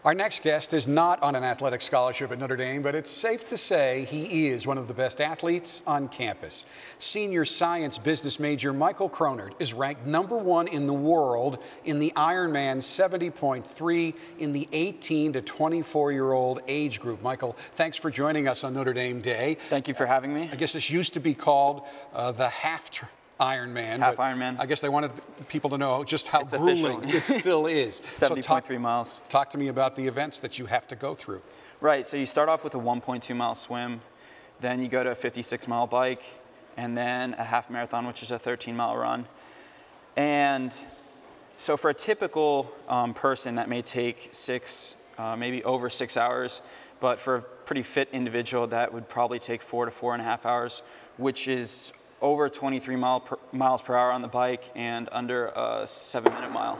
Our next guest is not on an athletic scholarship at Notre Dame, but it's safe to say he is one of the best athletes on campus. Senior science business major Michael Chronert is ranked #1 in the world in the Ironman 70.3 in the 18 to 24-year-old age group. Michael, thanks for joining us on Notre Dame Day. Thank you for having me. I guess this used to be called the half Ironman. Half Ironman. I guess they wanted people to know just how grueling it still is. 70.3 miles. Talk to me about the events that you have to go through. Right, so you start off with a 1.2 mile swim, then you go to a 56-mile bike, and then a half marathon, which is a 13-mile run. And so for a typical person, that may take maybe over 6 hours, but for a pretty fit individual, that would probably take 4 to 4.5 hours, which is over 23 miles per hour on the bike and under a 7-minute mile.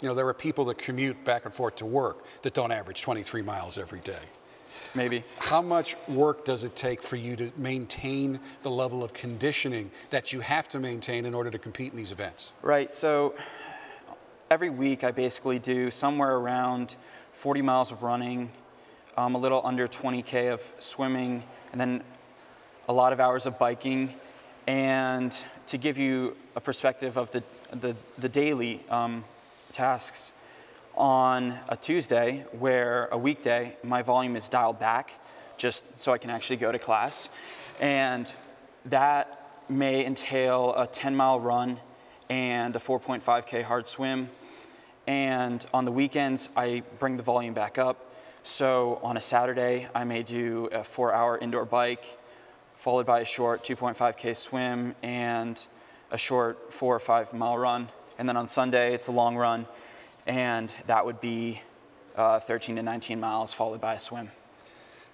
You know, there are people that commute back and forth to work that don't average 23 miles every day. Maybe. How much work does it take for you to maintain the level of conditioning that you have to maintain in order to compete in these events? Right, so every week I basically do somewhere around 40 miles of running, a little under 20K of swimming, and then a lot of hours of biking. And to give you a perspective of the daily tasks, on a Tuesday, where a weekday, my volume is dialed back just so I can actually go to class. And that may entail a 10-mile run and a 4.5K hard swim. And on the weekends, I bring the volume back up. So on a Saturday, I may do a 4-hour indoor bike, followed by a short 2.5K swim and a short 4 or 5 mile run. And then on Sunday, it's a long run, and that would be 13 to 19 miles, followed by a swim.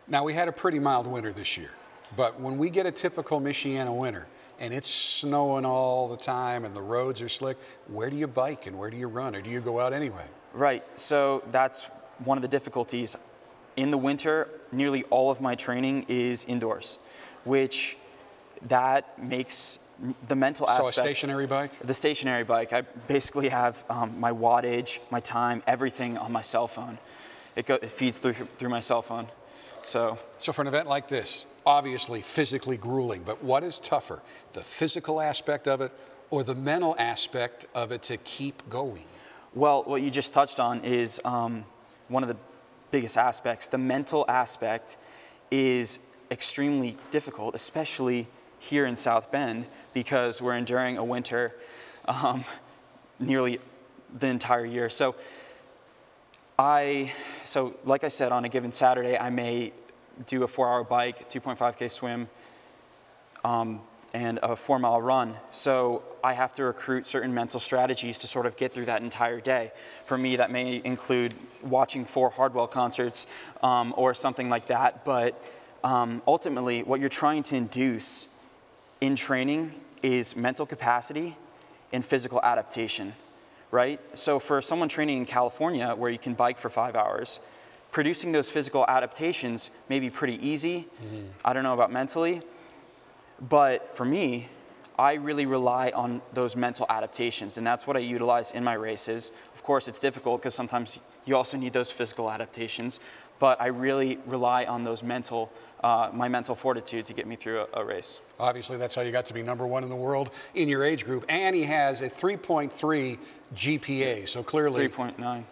Now, we had a pretty mild winter this year, but when we get a typical Michiana winter, and it's snowing all the time and the roads are slick, where do you bike and where do you run, or do you go out anyway? Right, so that's one of the difficulties. In the winter, nearly all of my training is indoors, which that makes the mental aspect. So a stationary bike? The stationary bike. I basically have my wattage, my time, everything on my cell phone. It feeds through my cell phone. So for an event like this, obviously physically grueling, but what is tougher, the physical aspect of it or the mental aspect of it to keep going? Well, what you just touched on is one of the biggest aspects. The mental aspect is extremely difficult, especially here in South Bend, because we're enduring a winter nearly the entire year. So like I said, on a given Saturday, I may do a 4-hour bike, 2.5K swim, and a 4-mile run. So I have to recruit certain mental strategies to sort of get through that entire day. For me, that may include watching 4 Hardwell concerts or something like that. But ultimately, what you're trying to induce in training is mental capacity and physical adaptation, right? So for someone training in California, where you can bike for 5 hours, producing those physical adaptations may be pretty easy. I don't know about mentally, but for me, I really rely on those mental adaptations, and that's what I utilize in my races. Of course, it's difficult because sometimes you also need those physical adaptations, but I really rely on those my mental fortitude to get me through a race. Obviously, that's how you got to be #1 in the world in your age group, and he has a 3.3 GPA, so clearly... 3.9.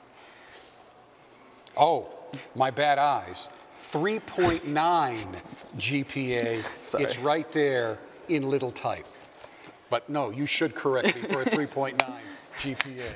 Oh, my bad eyes. 3.9 GPA. Sorry. It's right there in little type. But no, you should correct me for a 3.9 GPA.